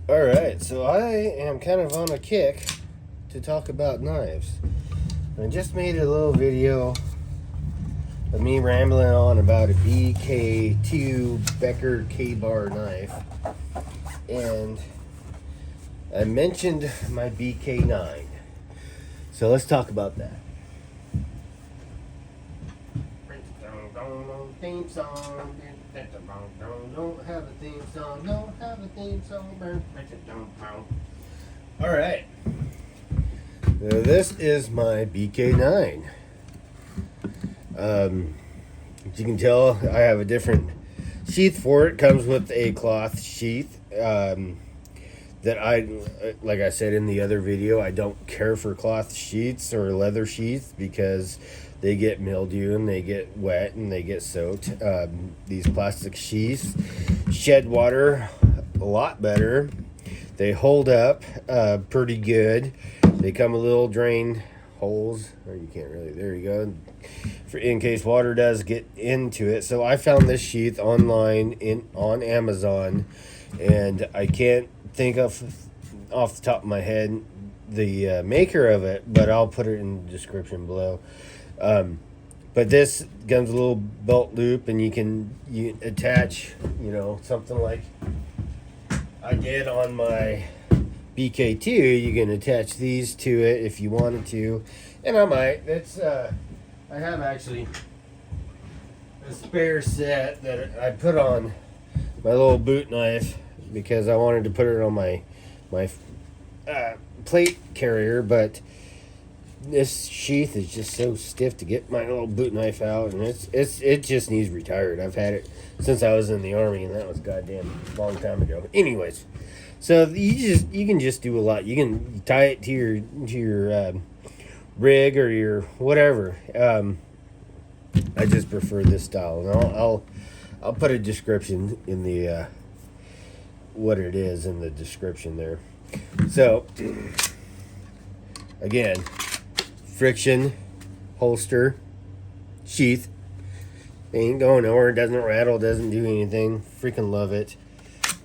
Alright, so I am kind of on a kick to talk about knives. I just made a little video of me rambling on about a BK2 Becker K-Bar knife. And I mentioned my BK9. So let's talk about that. Theme song. Don't have a theme song. Don't have a theme song. All right. This is my BK9. As you can tell, I have a different sheath for it. Comes with a cloth sheath. That like I said in the other video, I don't care for cloth sheets or leather sheaths because they get mildew and they get wet and they get soaked. These plastic sheaths shed water a lot better. They hold up pretty good. They come with little drain holes, or you can't really, there you go, in case water does get into it. So I found this sheath online on Amazon, and I can't think of off the top of my head the maker of it, but I'll put it in the description below. But this comes with a little belt loop, and you attach, something like I did on my BK2. You can attach these to it if you wanted to, and I might. I have actually a spare set that I put on my little boot knife because I wanted to put it on my plate carrier, but this sheath is just so stiff to get my little boot knife out, and it just needs retired. I've had it since I was in the Army, and that was goddamn long time ago. Anyways, so you can just do a lot. You can tie it to your rig or your whatever. I just prefer this style, and I'll put a description in the what it is in the description there. So again, friction holster sheath, ain't going nowhere, doesn't rattle, doesn't do anything. Freaking love it.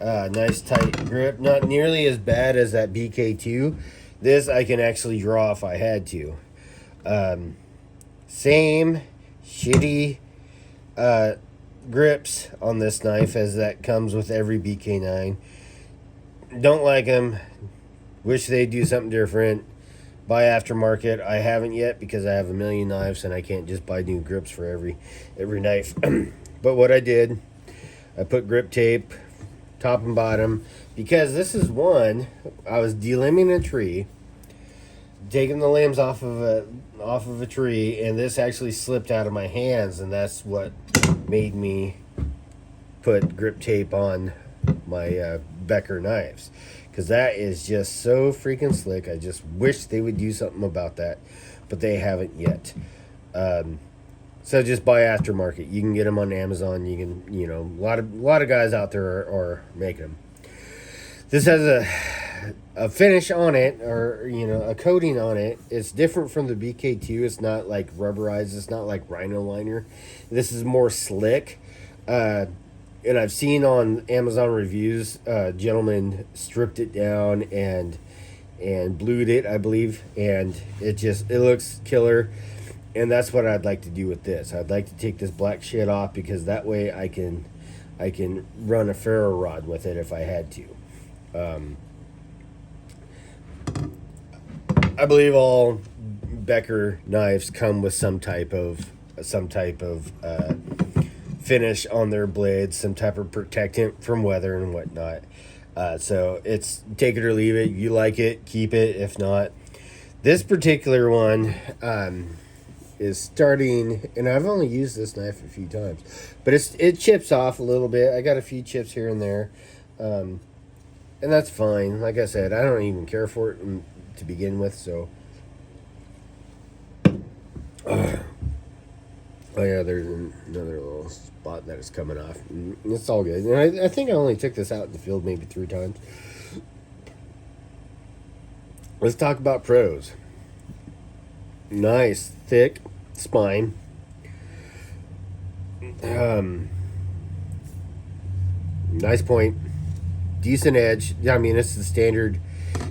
Nice tight grip, not nearly as bad as that BK2. This I can actually draw if I had to. Same shitty grips on this knife as that comes with every BK9. Don't like them. Wish they'd do something different. Buy aftermarket. I haven't yet because I have a million knives and I can't just buy new grips for every knife. But what I did, I put grip tape top and bottom, because this is one I was delimbing a tree, taking the limbs off of a tree, and this actually slipped out of my hands, and that's what made me put grip tape on my Becker knives, because that is just so freaking slick. I just wish they would do something about that, but they haven't yet. So just buy aftermarket. You can get them on Amazon. You can, a lot of guys out there are making them. This has a finish on it, or a coating on it. It's different from the BK2. It's not like rubberized. It's not like Rhino liner. This is more slick. And I've seen on Amazon reviews, gentlemen stripped it down and blued it, I believe, and it looks killer. And that's what I'd like to do with this. I'd like to take this black shit off, because that way I can run a ferro rod with it if I had to. I believe all Becker knives come with some type of finish on their blades, some type of protectant from weather and whatnot. So it's take it or leave it. You like it, keep it. If not, this particular one is starting, and I've only used this knife a few times, but it chips off a little bit. I got a few chips here and there, and that's fine. Like I said, I don't even care for it to begin with. So, oh yeah, there's another little spot that is coming off. It's all good. And I think I only took this out in the field maybe 3 times. Let's talk about pros. Nice thick spine. Nice point. decent edge. I mean, it's the standard.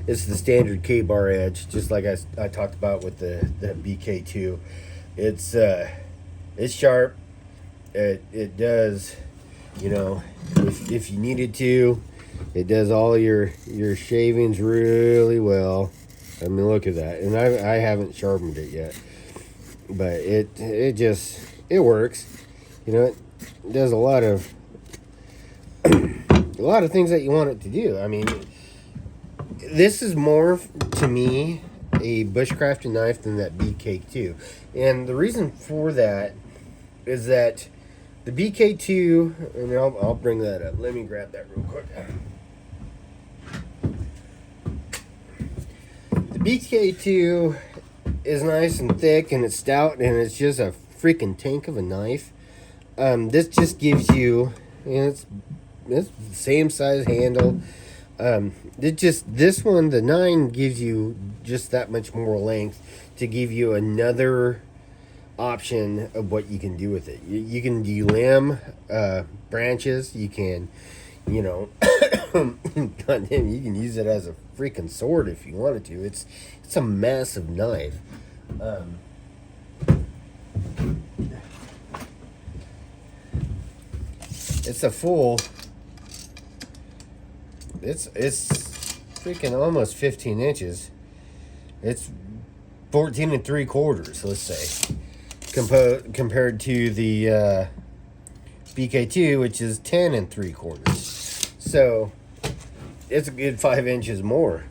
It's the standard K-bar edge, just like I talked about with the BK2. It's sharp. It does, you know, if you needed to, it does all your shavings really well. I mean, look at that, and I haven't sharpened it yet, but it works. You know, it does a lot of things that you want it to do. I mean, this is more to me a bushcrafting knife than that BK2, and the reason for that is that the BK2, and I'll bring that up. Let me grab that real quick. The BK2 is nice and thick, and it's stout, and it's just a freaking tank of a knife. This just gives you, it's the same size handle. This one, the 9, gives you just that much more length to give you another option of what you can do with it. You can delimb branches. You can, you know, goddamn, you can use it as a freaking sword if you wanted to. It's a massive knife. It's a full. It's freaking almost 15 inches. It's 14 3/4, let's say, compared to the BK2, which is 10 3/4. So it's a good 5 inches more.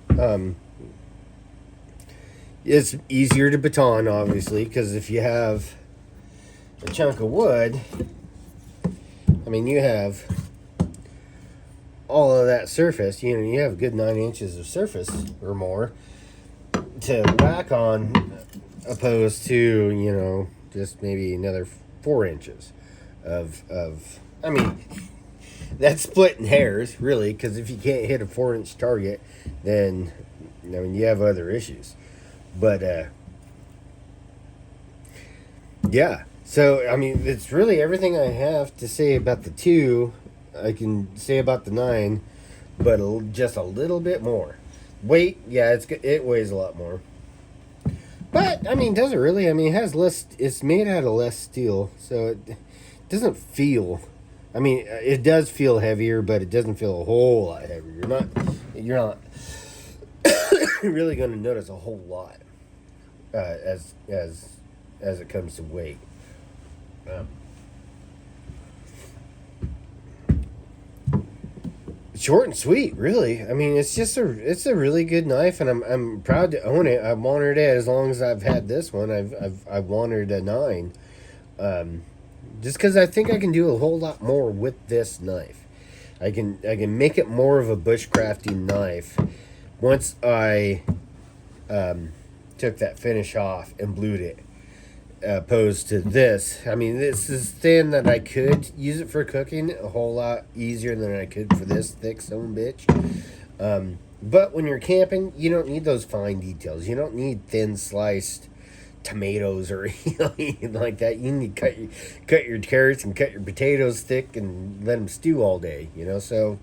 It's easier to baton, obviously, because if you have a chunk of wood, I mean, you have all of that surface, you know, you have a good 9 inches of surface or more to whack on, opposed to, you know, just maybe another 4 inches of I mean, that's splitting hairs, really, because if you can't hit a 4-inch target, then, I mean, you have other issues. But, yeah. So, I mean, it's really everything I have to say about the 2, I can say about the 9, but just a little bit more. Weight, yeah, it weighs a lot more. But, I mean, does it really? I mean, it has less, it's made out of less steel, so it doesn't feel, I mean, it does feel heavier, but it doesn't feel a whole lot heavier. You're not really going to notice a whole lot as it comes to weight. Short and sweet, really. I mean, it's a really good knife, and I'm proud to own it. I've wanted it as long as I've had this one. I've wanted a 9, just because I think I can do a whole lot more with this knife. I can make it more of a bushcrafting knife once I took that finish off and blued it, opposed to this. I mean, this is thin that I could use it for cooking a whole lot easier than I could for this thick son of a bitch. But when you're camping, you don't need those fine details. You don't need thin sliced tomatoes or anything like that. You need to cut your carrots and cut your potatoes thick and let them stew all day, you know. So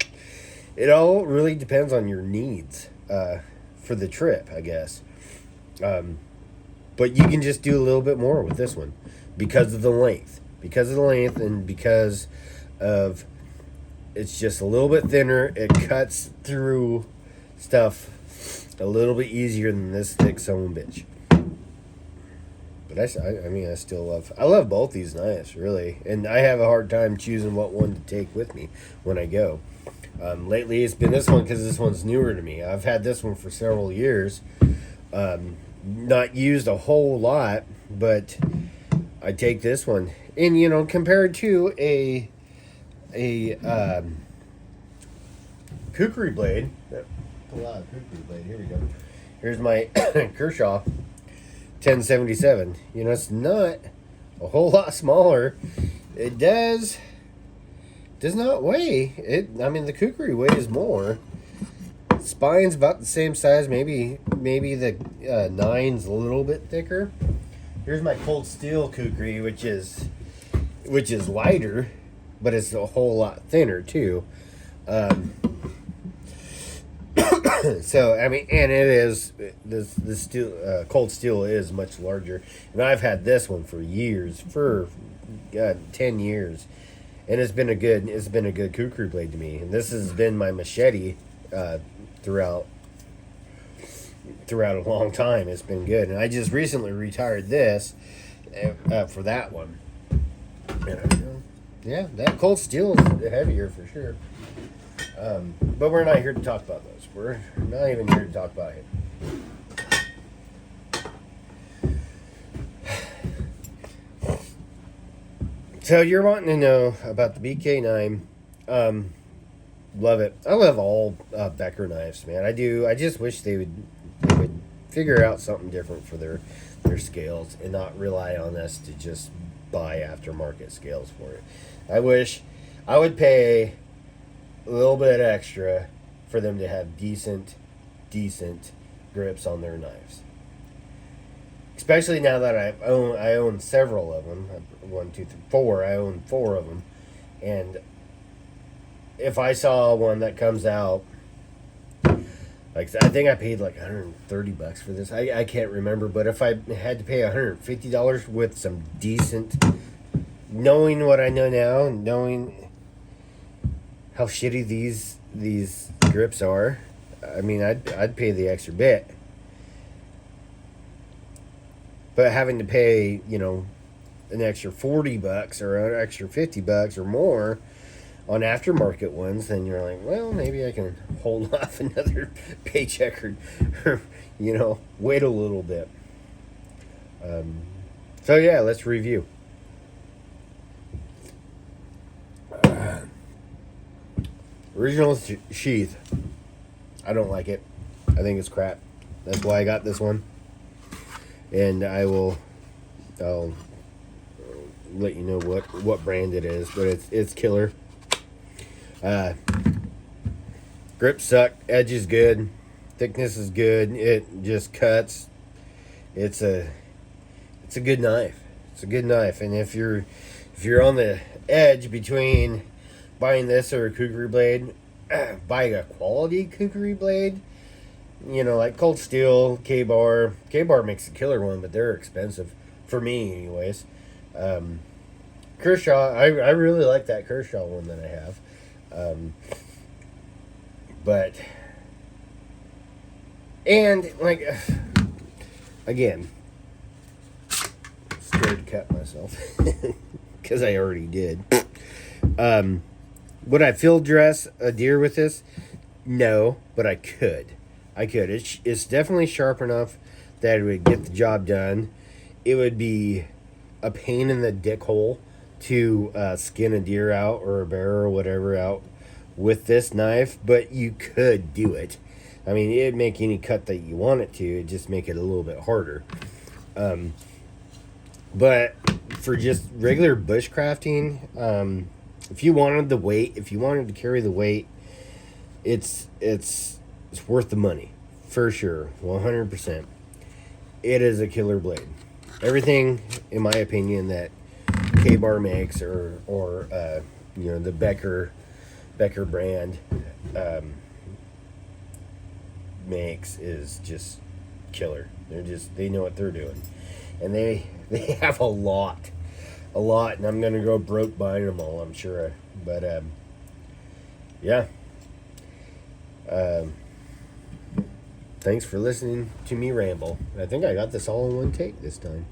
it all really depends on your needs for the trip, I guess. But you can just do a little bit more with this one because of the length. And because of it's just a little bit thinner. It cuts through stuff a little bit easier than this thick son of a bitch. But I mean, I love both these knives, really. And I have a hard time choosing what one to take with me when I go. Lately, it's been this one because this one's newer to me. I've had this one for several years. Not used a whole lot, but I take this one. And, you know, compared to a kukri blade, pull out a kukri blade, here we go. Here's my Kershaw 1077. You know, it's not a whole lot smaller. It does not weigh. I mean, the kukri weighs more. Spine's about the same size. Maybe the 9's a little bit thicker. Here's my cold steel kukri, which is lighter, but it's a whole lot thinner too. So I mean, and it is this steel, cold steel is much larger, and I've had this one for years, for 10 years, and it's been a good kukri blade to me, and this has been my machete uh, throughout throughout a long time. It's been good, and I just recently retired this for that one. And, yeah, that cold steel is heavier for sure. But we're not here to talk about those. We're not even here to talk about it. So you're wanting to know about the BK9. Love it. I love all Becker knives, man. I do. I just wish they would figure out something different for their scales and not rely on us to just buy aftermarket scales for it. I wish I would pay a little bit extra for them to have decent grips on their knives. Especially now that I own several of them. One, two, three, four. I own four of them, and if I saw one that comes out, like I think I paid like $130 for this. I can't remember, but if I had to pay $150 with some decent, knowing what I know now, knowing how shitty these grips are, I mean, I'd pay the extra bit. But having to pay, an extra $40 or an extra $50 or more on aftermarket ones, then you're like, well, maybe I can hold off another paycheck or wait a little bit. So yeah, let's review. Original sheath. I don't like it. I think it's crap. That's why I got this one. And I'll let you know what brand it is, but it's killer. Grip suck, edge is good, thickness is good. It just cuts. It's a good knife. It's a good knife, and if you're on the edge between buying this or a kukri blade, buy a quality kukri blade. Like Cold Steel, K-Bar. K-Bar makes a killer one, but they're expensive. For me, anyways. Kershaw, I really like that Kershaw one that I have. And, like, again, scared to cut myself. Because I already did. Would I field dress a deer with this? No, but I could. It's definitely sharp enough that it would get the job done. It would be a pain in the dick hole to skin a deer out or a bear or whatever out with this knife, but you could do it. I mean, it'd make any cut that you want it to. It'd just make it a little bit harder. But for just regular bushcrafting, if you wanted the weight, if you wanted to carry the weight, it's worth the money, for sure, 100%. It is a killer blade. Everything, in my opinion, that K-Bar makes or the Becker brand makes is just killer. They know what they're doing, and they have a lot, and I'm gonna go broke buying them all, I'm sure. But yeah. Thanks for listening to me ramble. I think I got this all in one take this time.